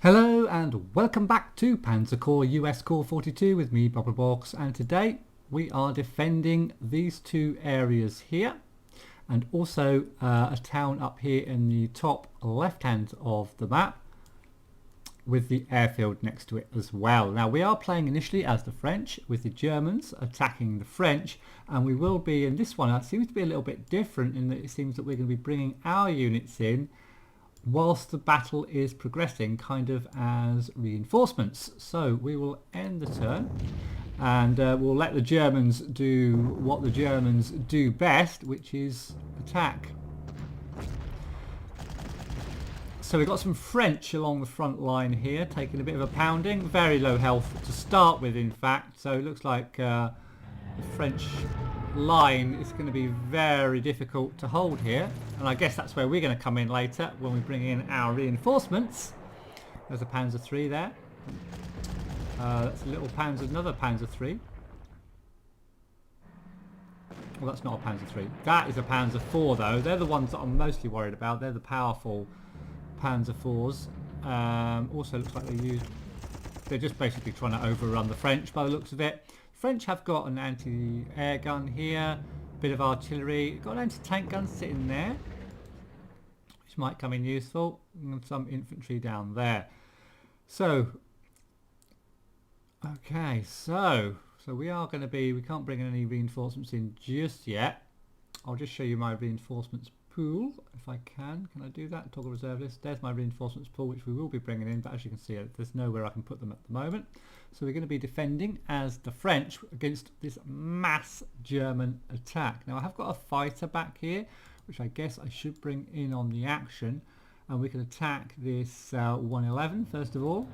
Hello and welcome back to Panzer Corps US Corps 42 with me, Bubblebox, and today we are defending these two areas here and also a town up here in the top left hand of the map with the airfield next to it as well. Now we are playing initially as the French with the Germans attacking the French, and we will be in this one. It seems to be a little bit different in that it seems that we're going to be bringing our units in whilst the battle is progressing, kind of as reinforcements. So we will end the turn and we'll let the Germans do what the Germans do best, which is attack. So we've got some French along the front line here, taking a bit of a pounding. Very low health to start with, in fact. So it looks like the French line is going to be very difficult to hold here. And I guess that's where we're going to come in later when we bring in our reinforcements. There's a Panzer III there. That's a little Panzer, another Panzer III. Well, that's not a Panzer III. That is a Panzer IV, though. They're the ones that I'm mostly worried about. They're the powerful Panzer IVs. Also looks like they're just basically trying to overrun the French by the looks of it. French have got an anti-air gun here, bit of artillery, got an anti-tank gun sitting there, which might come in useful, and some infantry down there. So, okay, so we are going to be, we can't bring any reinforcements in just yet. I'll just show you my reinforcements pool, if I can. Can I do that? Toggle reserve list. There's my reinforcements pool, which we will be bringing in, but as you can see, there's nowhere I can put them at the moment. So we're going to be defending as the French against this mass German attack. Now I have got a fighter back here, which I guess I should bring in on the action, and we can attack this 111 first of all.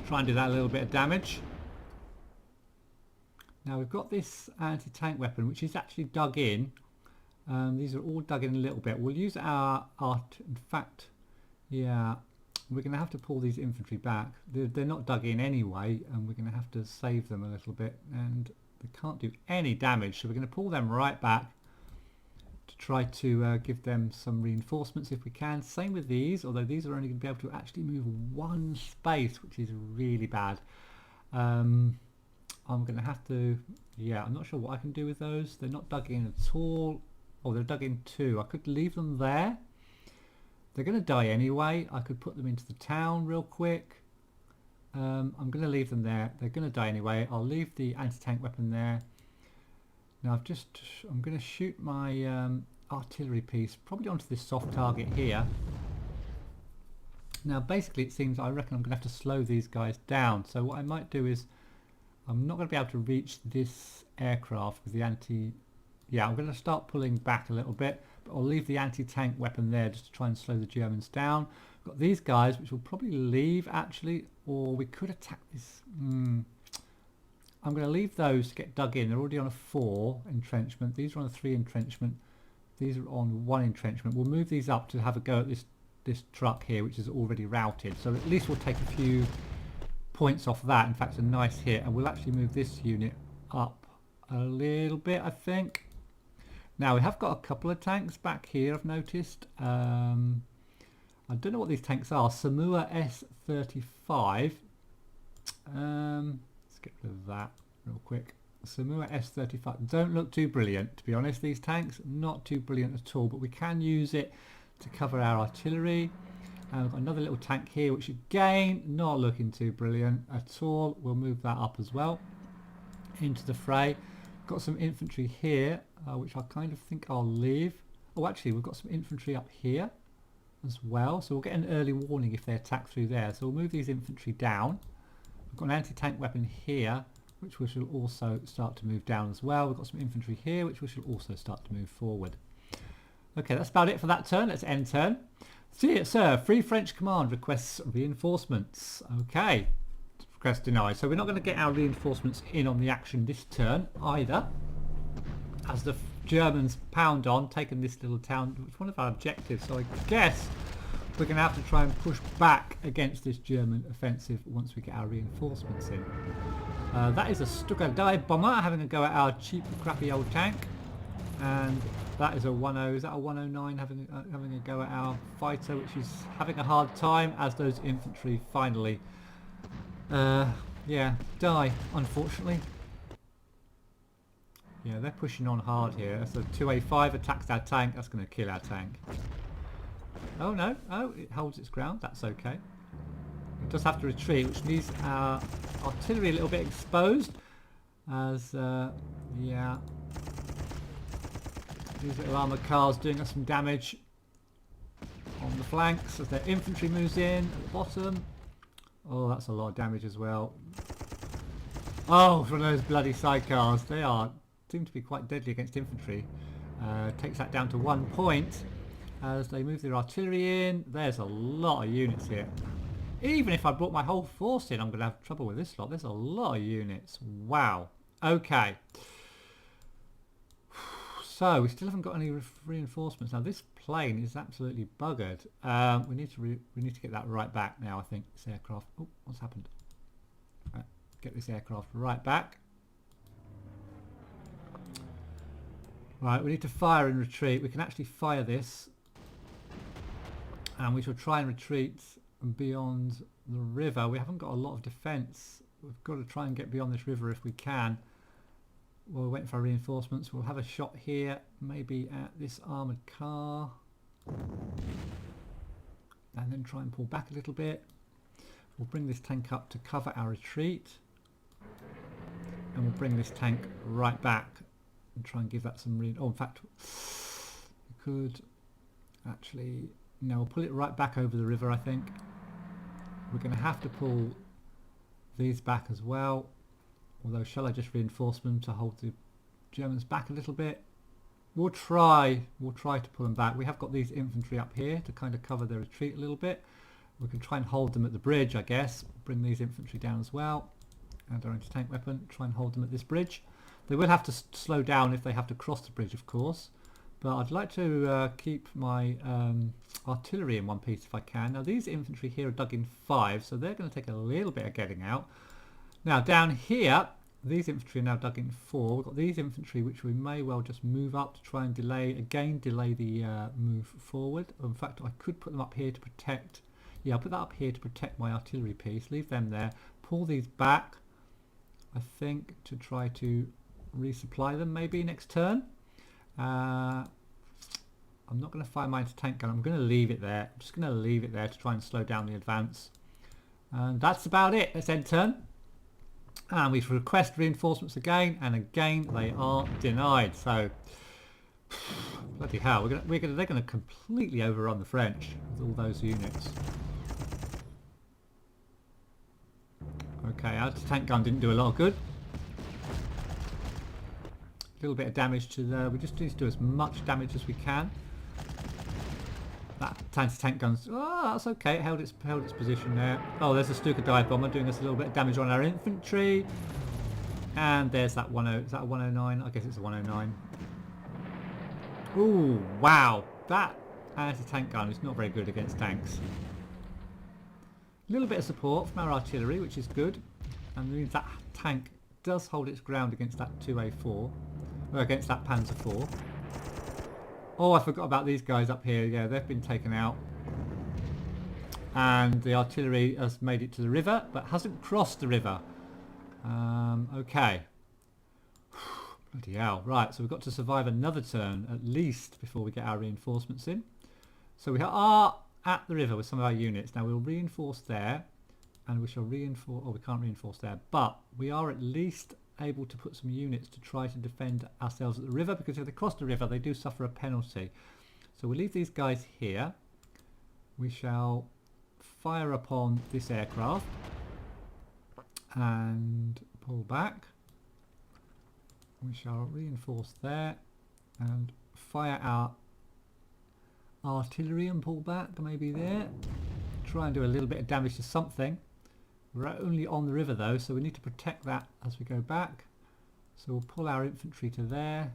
Try and do that a little bit of damage. Now we've got this anti-tank weapon, which is actually dug in. These are all dug in a little bit. We'll use our in fact, yeah, we're going to have to pull these infantry back. They're not dug in anyway, and we're going to have to save them a little bit, and they can't do any damage, so we're going to pull them right back to try to give them some reinforcements if we can. Same with these, although these are only going to be able to actually move one space, which is really bad. I'm going to have to, yeah, I'm not sure what I can do with those. They're not dug in at all. Oh, they're dug in too. I could leave them there. They're going to die anyway. I could put them into the town real quick. I'm going to leave them there. They're going to die anyway. I'll leave the anti-tank weapon there. Now I'm going to shoot my artillery piece probably onto this soft target here. Now basically it seems, I reckon I'm going to have to slow these guys down. So what I might do is, I'm not going to be able to reach this aircraft with the yeah, I'm going to start pulling back a little bit, but I'll leave the anti-tank weapon there just to try and slow the Germans down. Got these guys, which will probably leave actually, or we could attack this. I'm going to leave those to get dug in. They're already on a 4 entrenchment. These are on a 3 entrenchment. These are on 1 entrenchment. We'll move these up to have a go at this truck here, which is already routed. So at least we'll take a few points off that. In fact, it's a nice hit, and we'll actually move this unit up a little bit, I think. Now we have got a couple of tanks back here, I've noticed. I don't know what these tanks are. Samua S35. Let's get rid of that real quick. Samua S35 don't look too brilliant, to be honest. These tanks, not too brilliant at all, but we can use it to cover our artillery. And we've got another little tank here, which again, not looking too brilliant at all. We'll move that up as well into the fray. Got some infantry here, which I kind of think I'll leave. Oh, actually, we've got some infantry up here as well. So we'll get an early warning if they attack through there. So we'll move these infantry down. We've got an anti-tank weapon here, which we shall also start to move down as well. We've got some infantry here, which we shall also start to move forward. Okay, that's about it for that turn. Let's end turn. Sir, Free French Command requests reinforcements. Okay, request denied. So we're not going to get our reinforcements in on the action this turn either, as the Germans pound on, taking this little town. It's one of our objectives, so I guess we're going to have to try and push back against this German offensive once we get our reinforcements in. That is a Stuka dive bomber having a go at our cheap, crappy old tank, and That is a 10. Is that a 109 having a go at our fighter, which is having a hard time as those infantry finally, yeah, die, unfortunately. Yeah, they're pushing on hard here. So 2A5 attacks our tank. That's going to kill our tank. Oh no, oh, it holds its ground. That's okay. It does have to retreat, which leaves our artillery a little bit exposed. As, yeah, these little armoured cars doing us some damage on the flanks as their infantry moves in at the bottom. Oh, that's a lot of damage as well. Oh, for those bloody sidecars. They seem to be quite deadly against infantry. Takes that down to 1 point as they move their artillery in. There's a lot of units here. Even if I brought my whole force in, I'm going to have trouble with this lot. There's a lot of units. Wow. Okay. So we still haven't got any reinforcements. Now this plane is absolutely buggered. We need to get that right back now. I think this aircraft. Oh, what's happened? Right, get this aircraft right back. Right, we need to fire and retreat. We can actually fire this, and we shall try and retreat beyond the river. We haven't got a lot of defence. We've got to try and get beyond this river if we can. Well, we're waiting for our reinforcements. We'll have a shot here, maybe at this armoured car, and then try and pull back a little bit. We'll bring this tank up to cover our retreat, and we'll bring this tank right back and try and give that some oh, in fact, we could actually, no, we'll pull it right back over the river. I think we're going to have to pull these back as well. Although, shall I just reinforce them to hold the Germans back a little bit? We'll try to pull them back. We have got these infantry up here to kind of cover the retreat a little bit. We can try and hold them at the bridge, I guess. Bring these infantry down as well. And our anti-tank weapon. Try and hold them at this bridge. They will have to slow down if they have to cross the bridge, of course. But I'd like to keep my artillery in one piece if I can. Now, these infantry here are dug in 5, so they're going to take a little bit of getting out. Now down here, these infantry are now dug in 4. We've got these infantry which we may well just move up to try and delay the move forward. In fact, I could put them up here to protect. Yeah, I'll put that up here to protect my artillery piece. Leave them there. Pull these back, I think, to try to resupply them maybe next turn. I'm not going to fire my anti-tank gun. I'm going to leave it there. I'm just going to leave it there to try and slow down the advance. And that's about it. Let's end turn. And we request reinforcements again, and again they are denied. So, bloody hell, they're going to completely overrun the French with all those units. Okay, our tank gun didn't do a lot of good. A little bit of damage to the. We just need to do as much damage as we can. That anti-tank gun's. Oh, that's okay. It held its position there. Oh, there's a Stuka dive bomber doing us a little bit of damage on our infantry. And there's that 10. Is that a 109? I guess it's a 109. Ooh, wow! That anti-tank gun is not very good against tanks. A little bit of support from our artillery, which is good, and means that tank does hold its ground against that 2A4, or against that Panzer 4. Oh, I forgot about these guys up here. Yeah, they've been taken out. And the artillery has made it to the river, but hasn't crossed the river. Okay. Bloody hell. Right, so we've got to survive another turn, at least, before we get our reinforcements in. So we are at the river with some of our units. Now, we'll reinforce there, and we shall reinforce... Oh, we can't reinforce there, but we are at least able to put some units to try to defend ourselves at the river, because if they cross the river they do suffer a penalty. So we'll leave these guys here. We shall fire upon this aircraft and pull back. We shall reinforce there and fire our artillery and pull back maybe there. Try and do a little bit of damage to something. We're only on the river though, so we need to protect that as we go back. So we'll pull our infantry to there,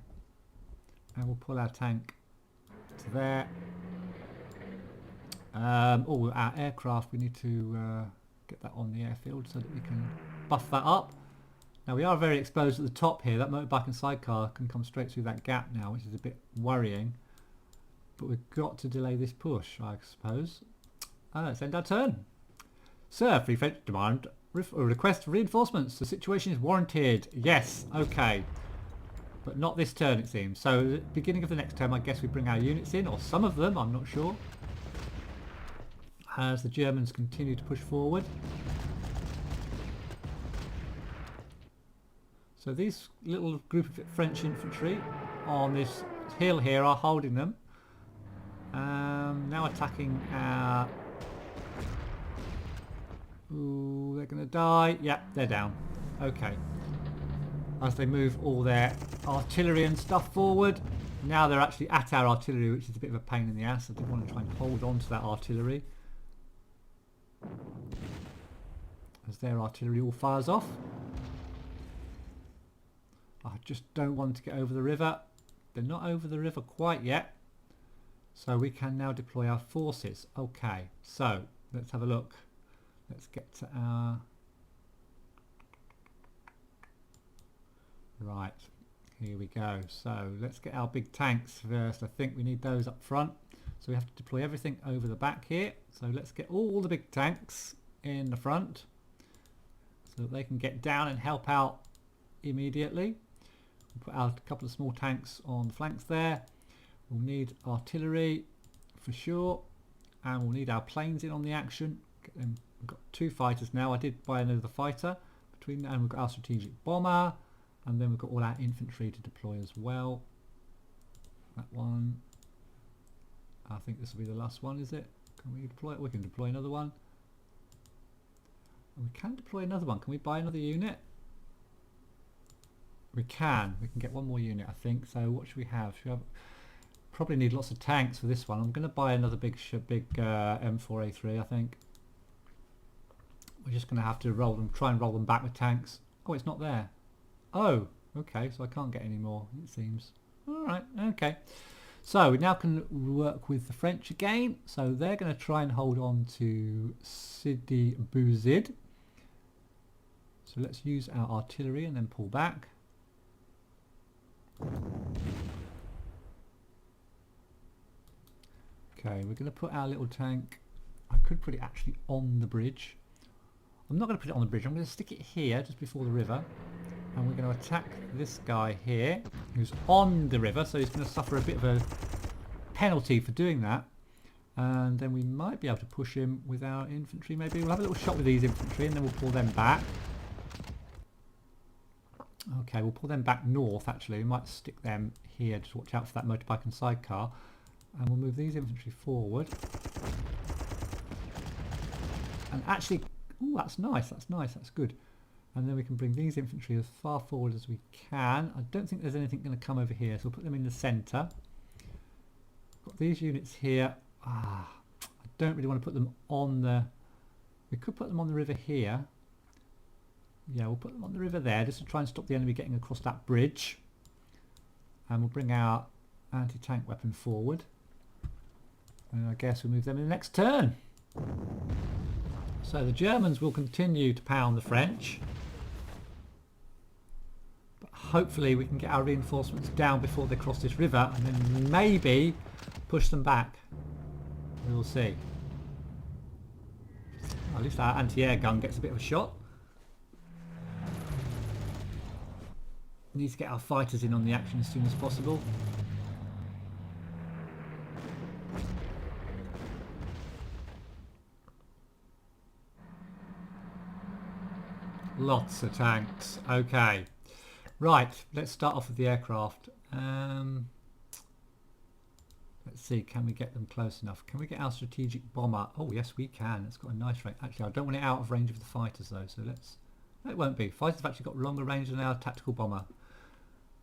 and we'll pull our tank to there. Oh, our aircraft, we need to get that on the airfield so that we can buff that up. Now we are very exposed at the top here. That motorbike and sidecar can come straight through that gap now, which is a bit worrying. But we've got to delay this push, I suppose. Let's end our turn. Sir, Free French demand request for reinforcements. The situation is warranted. Yes, okay. But not this turn, it seems. So, at the beginning of the next turn, I guess we bring our units in, or some of them, I'm not sure. As the Germans continue to push forward. So these little group of French infantry on this hill here are holding them. Now attacking our... Ooh, they're going to die. Yep, they're down. Okay. As they move all their artillery and stuff forward. Now they're actually at our artillery, which is a bit of a pain in the ass. I didn't want to try and hold on to that artillery. As their artillery all fires off. I just don't want to get over the river. They're not over the river quite yet. So we can now deploy our forces. Okay, so let's have a look. Let's get to our... Right, here we go. So let's get our big tanks first. I think we need those up front. So we have to deploy everything over the back here. So let's get all the big tanks in the front so that they can get down and help out immediately. We'll put out a couple of small tanks on the flanks there. We'll need artillery for sure, and we'll need our planes in on the action. Get them. We've got 2 fighters now. I did buy another fighter between that, and we've got our strategic bomber, and then we've got all our infantry to deploy as well. That one, I think this will be the last one, is it? Can we deploy it? We can deploy another one. And we can deploy another one. Can we buy another unit? We can get one more unit, I think. So what should we have? Should we have... Probably need lots of tanks for this one. I'm going to buy another big M4A3, I think. We're just going to have to roll them, try and roll them back with tanks. Oh, it's not there. Oh, okay, so I can't get any more, it seems. Alright, okay. So we now can work with the French again. So they're going to try and hold on to Sidi Bouzid. So let's use our artillery and then pull back. Okay, we're going to put our little tank... I could put it actually on the bridge. I'm not going to put it on the bridge. I'm going to stick it here just before the river. And we're going to attack this guy here who's on the river. So he's going to suffer a bit of a penalty for doing that. And then we might be able to push him with our infantry maybe. We'll have a little shot with these infantry and then we'll pull them back. Okay, we'll pull them back north actually. We might stick them here to watch out for that motorbike and sidecar. And we'll move these infantry forward. And actually, oh, that's nice, that's good. And then we can bring these infantry as far forward as we can. I don't think there's anything going to come over here, so we'll put them in the centre. Got these units here. I don't really want to put them on the... We could put them on the river here. Yeah, we'll put them on the river there, just to try and stop the enemy getting across that bridge. And we'll bring our anti-tank weapon forward. And I guess we'll move them in the next turn. So the Germans will continue to pound the French. But hopefully we can get our reinforcements down before they cross this river and then maybe push them back. We'll see. At least our anti-air gun gets a bit of a shot. We need to get our fighters in on the action as soon as possible. Lots of tanks. Okay. Right, let's start off with the aircraft. Let's see, can we get them close enough? Can we get our strategic bomber? Oh, yes, we can. It's got a nice range. Actually, I don't want it out of range of the fighters, though, so let's... No, it won't be. Fighters have actually got longer range than our tactical bomber.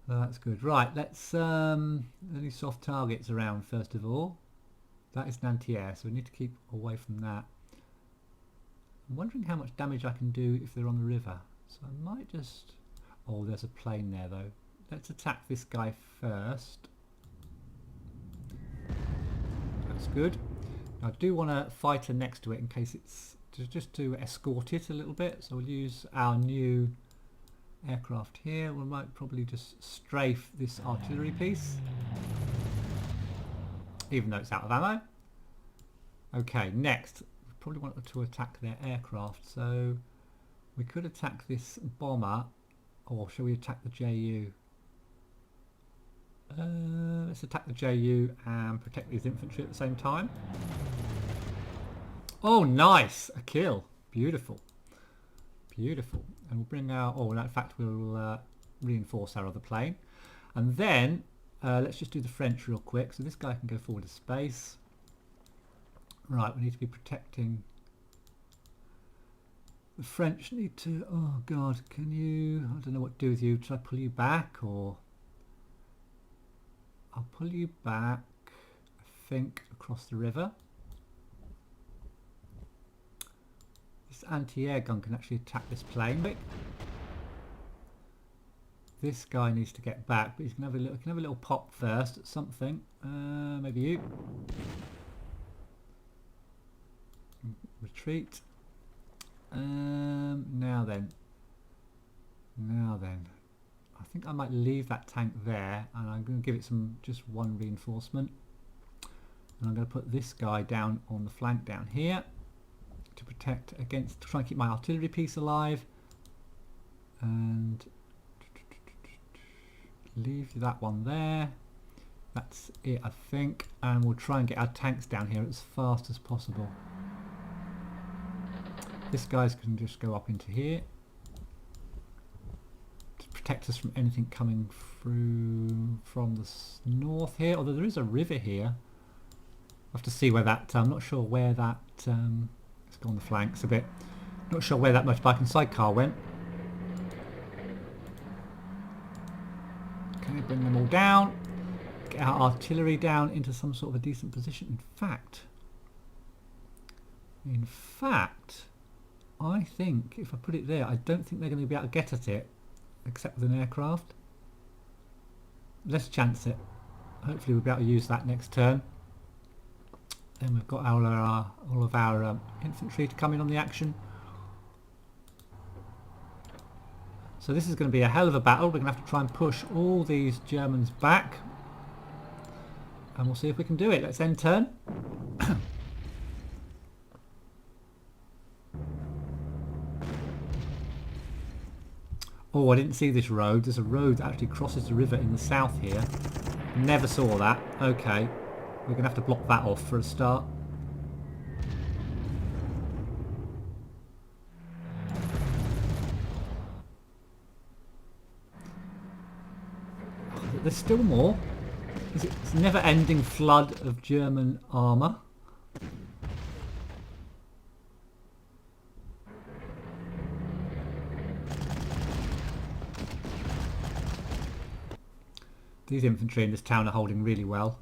That's good. Right, let's... any soft targets around, first of all. That is an anti-air, so we need to keep away from that. I'm wondering how much damage I can do if they're on the river. So I might just... Oh, there's a plane there though. Let's attack this guy first. That's good. Now, I do want a fighter next to it in case it's... just to escort it a little bit. So we'll use our new aircraft here. We might probably just strafe this artillery piece, even though it's out of ammo. Okay, next, we probably want to attack their aircraft, so we could attack this bomber, or shall we attack the JU? Let's attack the JU and protect these infantry at the same time. Oh, nice! A kill. Beautiful. Beautiful. And we'll bring our... Oh, in fact, we'll reinforce our other plane. And then, let's just do the French real quick. So this guy can go forward a space. Right, we need to be protecting... The French need to... Oh, God, can you... I don't know what to do with you. Should I pull you back, or... I'll pull you back, I think, across the river. This anti-air gun can actually attack this plane. This guy needs to get back, but he's gonna have a little pop first at something. Maybe you. Retreat. Now then. I think I might leave that tank there, and I'm going to give it just one reinforcement. And I'm going to put this guy down on the flank down here to protect against, to try and keep my artillery piece alive. And leave that one there. That's it, I think. And we'll try and get our tanks down here as fast as possible. This guy's can just go up into here. Protect us from anything coming through from the north here, although there is a river here. I'll have to see where that, I'm not sure where that, let's go on the flanks a bit, not sure where that motorbike and sidecar went. Okay, bring them all down, get our artillery down into some sort of a decent position. In fact, I think if I put it there, I don't think they're going to be able to get at it except with an aircraft. Let's chance it. Hopefully we'll be able to use that next turn. Then we've got all of our infantry to come in on the action. So this is going to be a hell of a battle. We're going to have to try and push all these Germans back. And we'll see if we can do it. Let's end turn. Oh, I didn't see this road. There's a road that actually crosses the river in the south here. Never saw that. Okay. We're going to have to block that off for a start. Oh, there's still more. It's a never-ending flood of German armour. These infantry in this town are holding really well.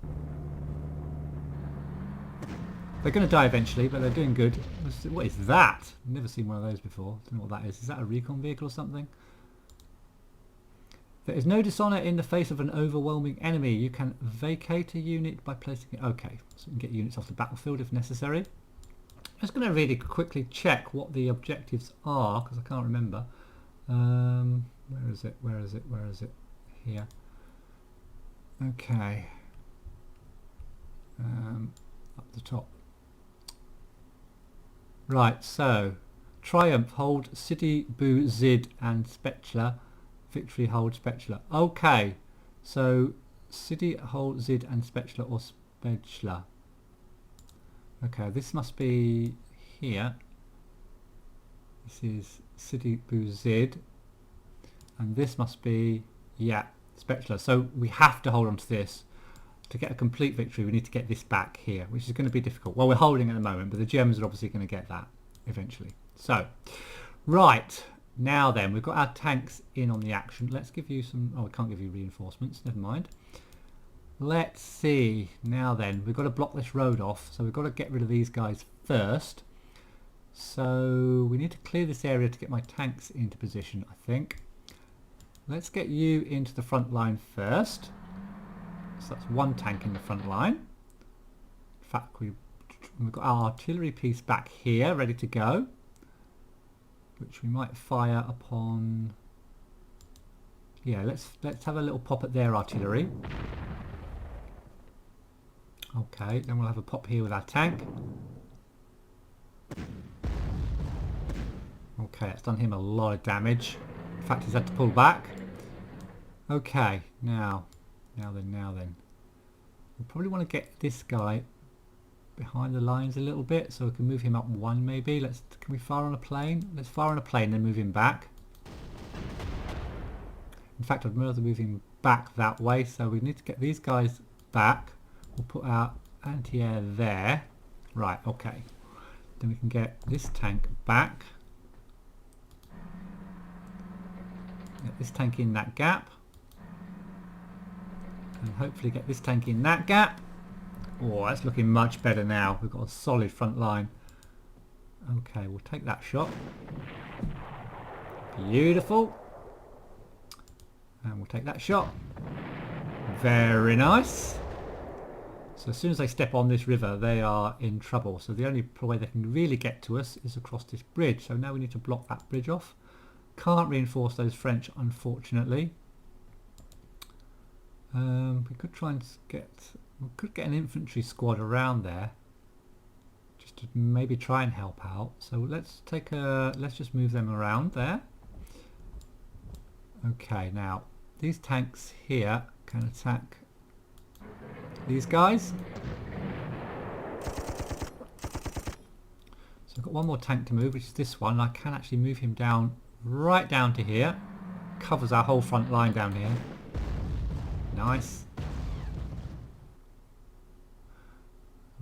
They're going to die eventually, but they're doing good. What is that? I've never seen one of those before. Don't know what that is. Is that a recon vehicle or something? There is no dishonour in the face of an overwhelming enemy. You can vacate a unit by placing it... Okay, so we can get units off the battlefield if necessary. I'm just going to really quickly check what the objectives are, because I can't remember. Where is it? Where is it? Where is it? Here. Okay, up the top. Right, so triumph, hold Sidi Bou Zid and Spechler. Victory, hold Spechler. Okay, so Sidi, hold Zid and Spechler, or Spechler. Okay, this must be here. This is Sidi Bou Zid, and this must be, yeah, Spechler. So we have to hold on to this. To get a complete victory, we need to get this back here, which is going to be difficult. Well, we're holding at the moment, but the Germans are obviously going to get that eventually. So, right, now then, we've got our tanks in on the action. Let's give you some... Oh, we can't give you reinforcements, never mind. Let's see. Now then, we've got to block this road off, so we've got to get rid of these guys first. So, we need to clear this area to get my tanks into position, I think. Let's get you into the front line first. So that's one tank in the front line. In fact, we've got our artillery piece back here, ready to go, which we might fire upon Yeah, let's have a little pop at their artillery. Okay, then we'll have a pop here with our tank. Okay, it's done him a lot of damage. In fact, he's had to pull back. Okay, now then. We'll probably want to get this guy behind the lines a little bit so we can move him up one maybe. Can we fire on a plane? Let's fire on a plane then move him back. In fact, I'd rather move him back that way, so we need to get these guys back. We'll put our anti-air there. Right, okay. Then we can get this tank back. Get this tank in that gap. And hopefully get this tank in that gap. Oh, that's looking much better now. We've got a solid front line. Okay, we'll take that shot. Beautiful. And we'll take that shot. Very nice. So as soon as they step on this river, they are in trouble. So the only way they can really get to us is across this bridge. So now we need to block that bridge off. Can't reinforce those French, unfortunately. We could try and get an infantry squad around there, just to maybe try and help out. So let's just move them around there. Okay, now these tanks here can attack these guys. So I've got one more tank to move, which is this one. I can actually move him down, right down to here. Covers our whole front line down here. Nice.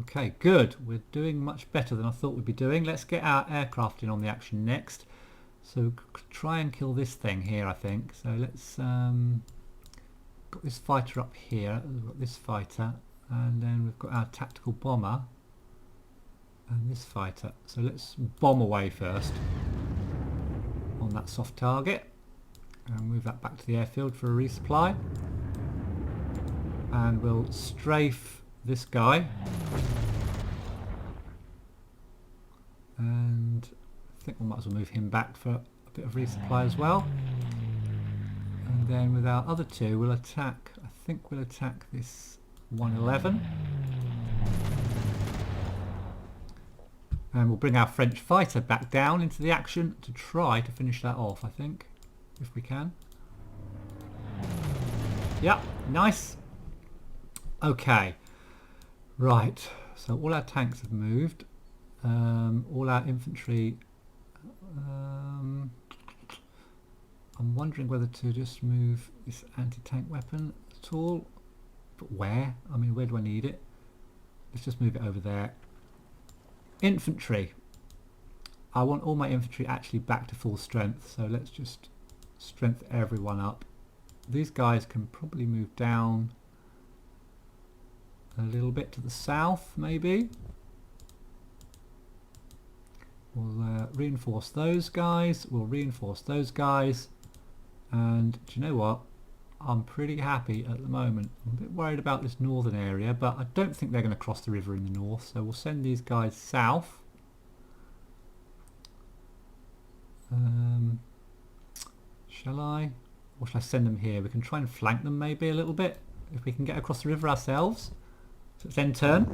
Okay, good. We're doing much better than I thought we'd be doing. Let's get our aircraft in on the action next. So try and kill this thing here, I think. So let's got this fighter up here. We've got this fighter, and then we've got our tactical bomber and this fighter. So let's bomb away first on that soft target and move that back to the airfield for a resupply. And we'll strafe this guy. And I think we might as well move him back for a bit of resupply as well. And then with our other two, we'll attack, I think we'll attack this 111. And we'll bring our French fighter back down into the action to try to finish that off, I think, if we can. Yep, nice. Okay, right, so all our tanks have moved, all our infantry, I'm wondering whether to just move this anti-tank weapon at all, but where? I mean, where do I need it? Let's just move it over there. Infantry, I want all my infantry actually back to full strength, so let's just strength everyone up. These guys can probably move down a little bit to the south, maybe. We'll reinforce those guys, we'll reinforce those guys, and do you know what? I'm pretty happy at the moment. I'm a bit worried about this northern area, but I don't think they're going to cross the river in the north, so we'll send these guys south. Shall I? Or shall I send them here? We can try and flank them maybe a little bit, if we can get across the river ourselves. So it's end turn.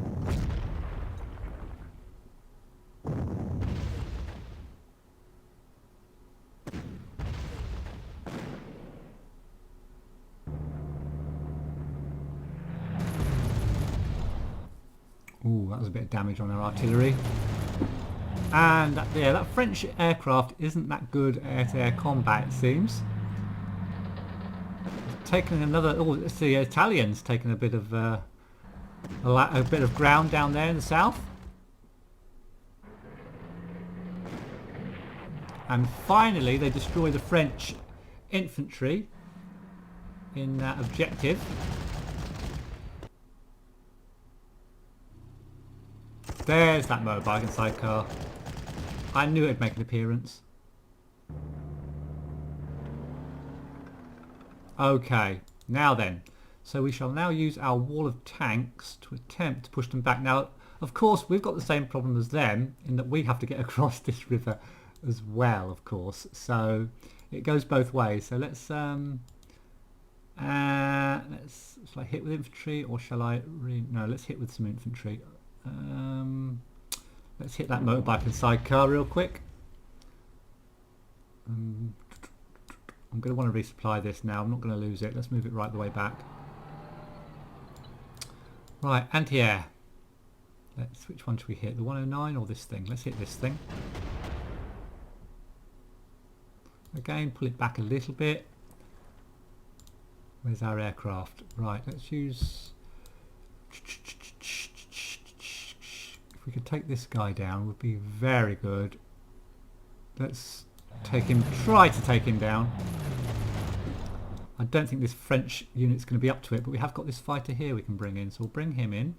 Ooh, that was a bit of damage on our artillery. And that French aircraft isn't that good at air combat, it seems. Taking another. Oh, let's see, the Italians taking a bit of ground down there in the south. And finally, they destroy the French infantry in that objective. There's that motorbike and sidecar. I knew it'd make an appearance. Okay, now then. So we shall now use our wall of tanks to attempt to push them back. Now, of course, we've got the same problem as them in that we have to get across this river as well, of course. So it goes both ways. So let's Shall I hit with infantry or shall I... No, let's hit with some infantry. Let's hit that motorbike and sidecar real quick. I'm going to want to resupply this now. I'm not going to lose it. Let's move it right the way back. Right, anti-air. Which one should we hit? The 109 or this thing? Let's hit this thing. Again, pull it back a little bit. Where's our aircraft? Right, let's use... If we could take this guy down, would be very good. Let's take him, try to take him down. I don't think this French unit's going to be up to it, but we have got this fighter here we can bring in, so we'll bring him in.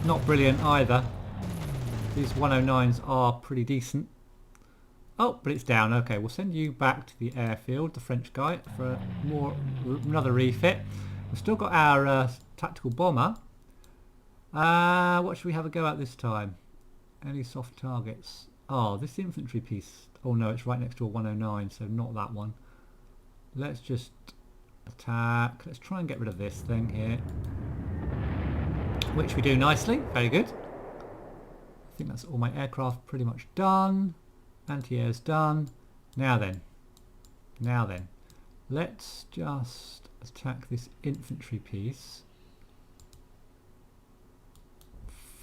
Not brilliant either. These 109s are pretty decent. Oh, but it's down. Okay, we'll send you back to the airfield, the French guy, for another refit. We've still got our tactical bomber. What should we have a go at this time? Any soft targets? Oh, this infantry piece. Oh no, it's right next to a 109, so not that one. Let's just attack. Let's try and get rid of this thing here. Which we do nicely. Very good. I think that's all my aircraft pretty much done. Anti-air's done. Now then. Let's just attack this infantry piece.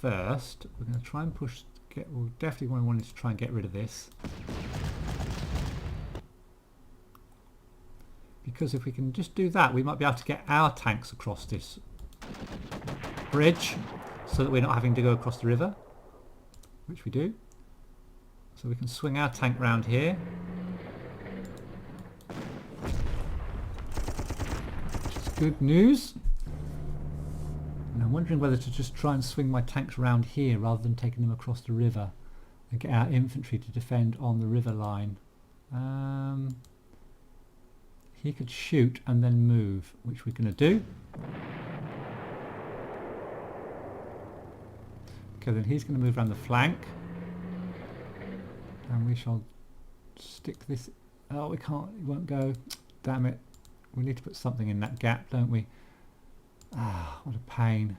First, we're going to try and push... We'll definitely want to try and get rid of this. Because if we can just do that, we might be able to get our tanks across this bridge so that we're not having to go across the river, which we do. So we can swing our tank round here. Which is good news. And I'm wondering whether to just try and swing my tanks around here rather than taking them across the river and get our infantry to defend on the river line. He could shoot and then move, which we're going to do. Okay, then he's going to move around the flank. And we shall stick this... Oh, we can't, it won't go. Damn it. We need to put something in that gap, don't we? Ah, what a pain.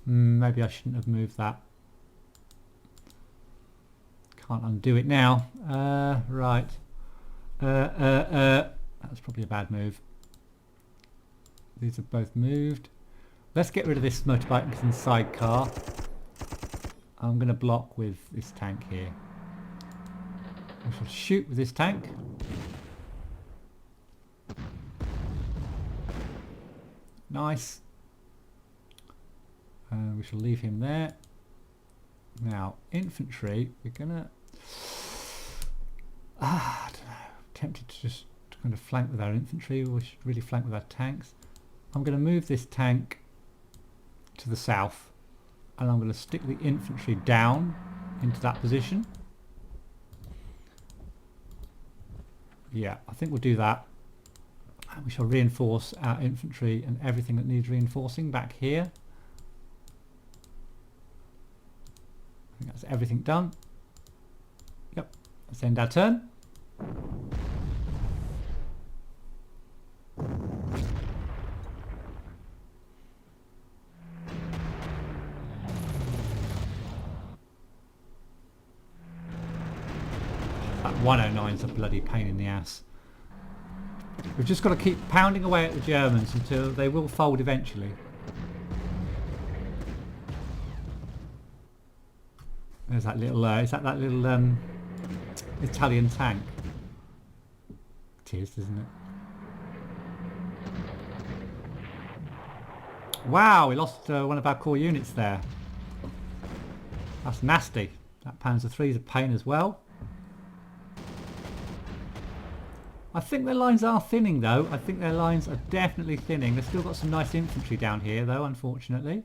Maybe I shouldn't have moved that. Can't undo it now. Right. That's probably a bad move. These are both moved. Let's get rid of this motorbike and sidecar. I'm going to block with this tank here. We shall shoot with this tank. Nice. We shall leave him there. Now, infantry, we're going to... I don't know. Tempted to just kind of flank with our infantry. We should really flank with our tanks. I'm going to move this tank to the south. And I'm going to stick the infantry down into that position. Yeah, I think we'll do that. And we shall reinforce our infantry and everything that needs reinforcing back here. I think that's everything done. Yep, let's end our turn. That 109's a bloody pain in the ass. We've just got to keep pounding away at the Germans until they will fold eventually. There's that little, is that little Italian tank? It is, isn't it? Wow, we lost one of our core units there. That's nasty. That Panzer III is a pain as well. I think their lines are thinning though. I think their lines are definitely thinning. They've still got some nice infantry down here though, unfortunately.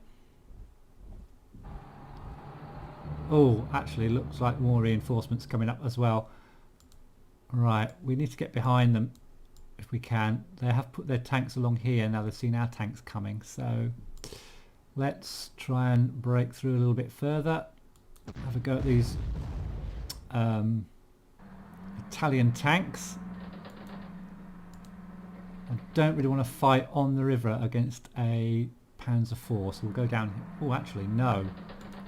Oh, actually looks like more reinforcements coming up as well. Right, we need to get behind them if we can. They have put their tanks along here, now they've seen our tanks coming. So let's try and break through a little bit further. Have a go at these Italian tanks. I don't really want to fight on the river against a Panzer IV, so we'll go down. Oh, actually, no.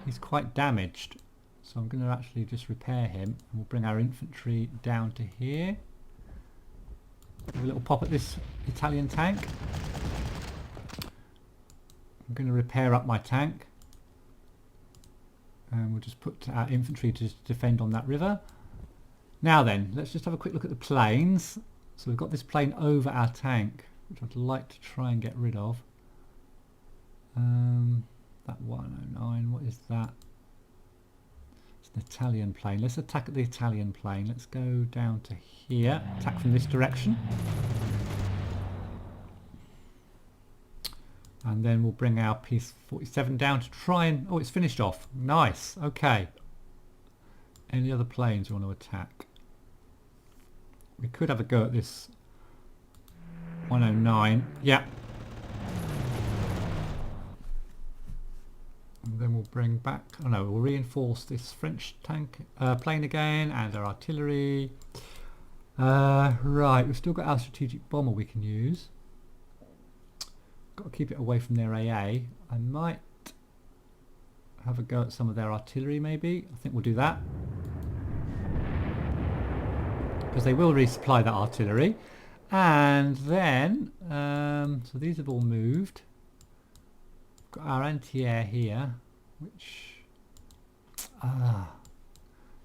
He's quite damaged. So I'm going to actually just repair him, and we'll bring our infantry down to here. Have a little pop at this Italian tank. I'm going to repair up my tank. And we'll just put our infantry to defend on that river. Now then, let's just have a quick look at the planes. So we've got this plane over our tank, which I'd like to try and get rid of. That 109, what is that? It's an Italian plane. Let's attack the Italian plane. Let's go down to here. Attack from this direction. And then we'll bring our P-47 down to try and... Oh, it's finished off. Nice. Okay. Any other planes you want to attack? We could have a go at this 109. Yeah. And then we'll bring back... Oh no, we'll reinforce this French tank plane again and our artillery. Right, we've still got our strategic bomber we can use. Got to keep it away from their AA. I might have a go at some of their artillery maybe. I think we'll do that. Because they will resupply that artillery. And then, so these have all moved. Got our anti-air here, which...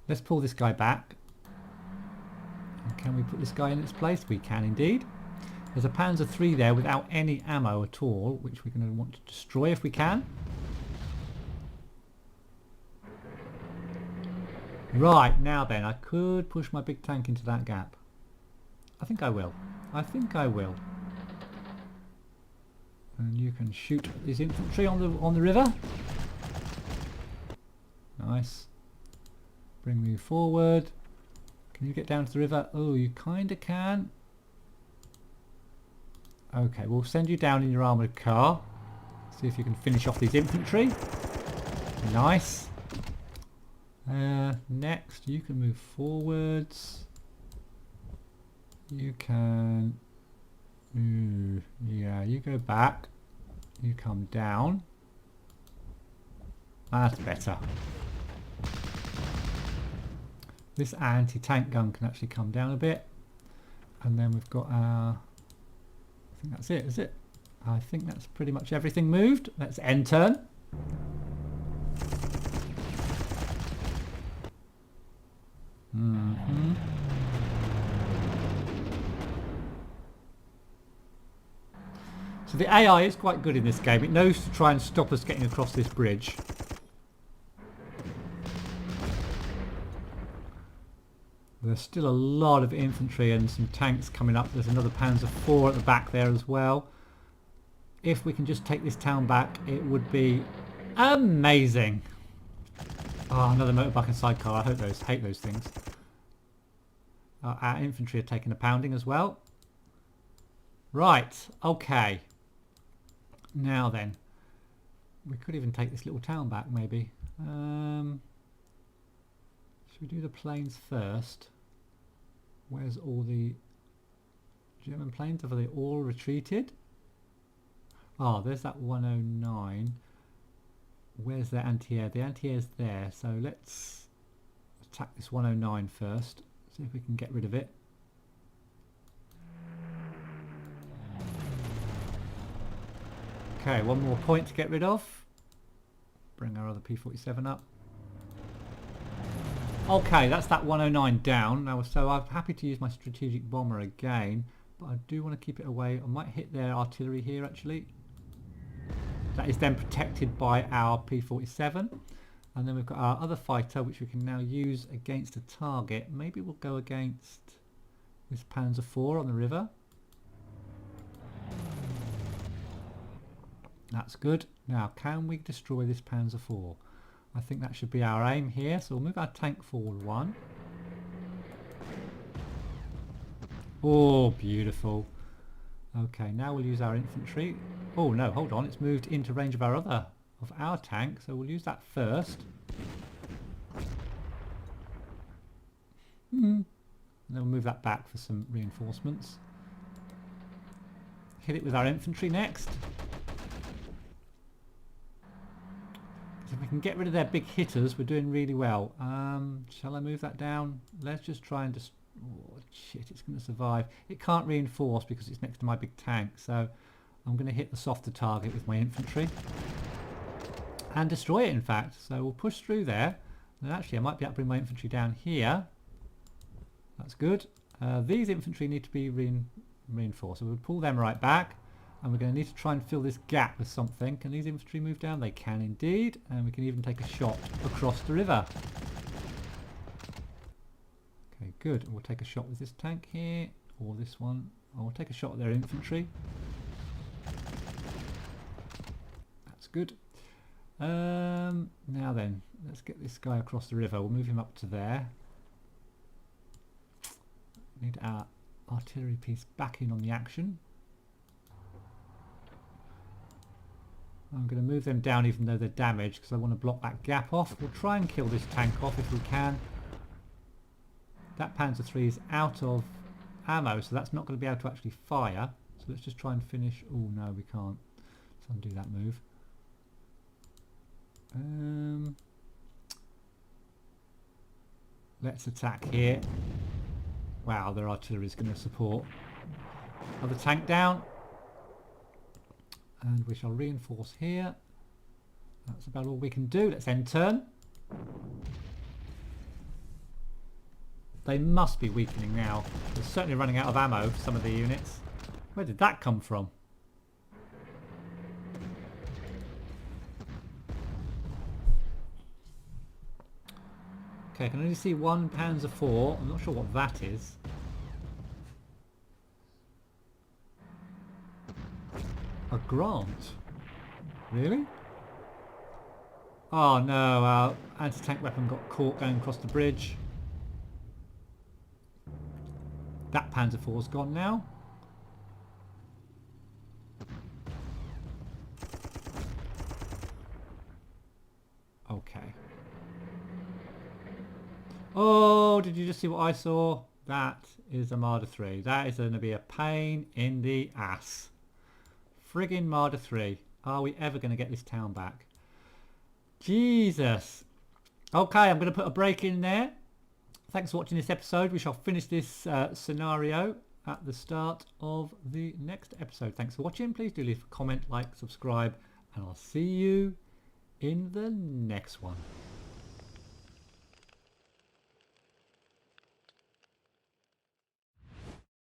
let's pull this guy back. And can we put this guy in its place? We can indeed. There's a Panzer III there without any ammo at all, which we're going to want to destroy if we can. Right, now then, I could push my big tank into that gap. I think I will. I think I will. And you can shoot these infantry on the river. Nice. Bring me forward. Can you get down to the river? Oh, you kind of can. Okay, we'll send you down in your armoured car. See if you can finish off these infantry. Nice. Next, you can move forwards. You can... yeah, you go back. You come down. That's better. This anti-tank gun can actually come down a bit. And then we've got our... I think that's it, is it? I think that's pretty much everything moved. Let's end turn. So the AI is quite good in this game. It knows to try and stop us getting across this bridge. There's still a lot of infantry and some tanks coming up. There's another Panzer IV at the back there as well. If we can just take this town back, it would be amazing. Oh, another motorbike and sidecar. I hate those things. Our infantry are taking a pounding as well. Right, okay. Now then, we could even take this little town back maybe. Should we do the planes first? Where's all the German planes? Have they all retreated? Oh, there's that 109. Where's their anti-air? The anti-air's there, so let's attack this 109 first. See if we can get rid of it. Okay, one more point to get rid of. Bring our other P-47 up. Okay, that's that 109 down. Now, so I'm happy to use my strategic bomber again, but I do want to keep it away. I might hit their artillery here actually. That is then protected by our P-47. And then we've got our other fighter, which we can now use against a target. Maybe we'll go against this Panzer IV on the river. That's good. Now, can we destroy this Panzer IV? I think that should be our aim here. So we'll move our tank forward one. Oh, beautiful. Okay, now we'll use our infantry. Oh no, hold on. It's moved into range of our tank. So we'll use that first. And then we'll move that back for some reinforcements. Hit it with our infantry next. If we can get rid of their big hitters, we're doing really well. Shall I move that down? Let's just try and just... Oh, shit, it's going to survive. It can't reinforce because it's next to my big tank. So I'm going to hit the softer target with my infantry. And destroy it, in fact. So we'll push through there. And actually, I might be able to bring my infantry down here. That's good. These infantry need to be reinforced. So we'll pull them right back. And we're going to need to try and fill this gap with something. Can these infantry move down? They can indeed. And we can even take a shot across the river. Okay, good. And we'll take a shot with this tank here. Or this one. Oh, we'll take a shot at their infantry. That's good. Now then, let's get this guy across the river. We'll move him up to there. Need our artillery piece back in on the action. I'm going to move them down even though they're damaged because I want to block that gap off. We'll try and kill this tank off if we can. That Panzer III is out of ammo, so that's not going to be able to actually fire. So let's just try and finish... Oh no, we can't. Let's undo that move. Let's attack here. Wow, their artillery is going to support. Other tank down. And we shall reinforce here. That's about all we can do. Let's end turn. They must be weakening now. They're certainly running out of ammo, some of the units. Where did that come from? Okay, I can only see one Panzer IV. I'm not sure what that is. A Grant? Really? Oh no, our anti-tank weapon got caught going across the bridge. That Panzer IV's gone now. Okay. Oh, did you just see what I saw? That is a Marder 3. That is going to be a pain in the ass. Friggin' Marder 3. Are we ever going to get this town back? Jesus. Okay, I'm going to put a break in there. Thanks for watching this episode. We shall finish this scenario at the start of the next episode. Thanks for watching. Please do leave a comment, like, subscribe, and I'll see you in the next one.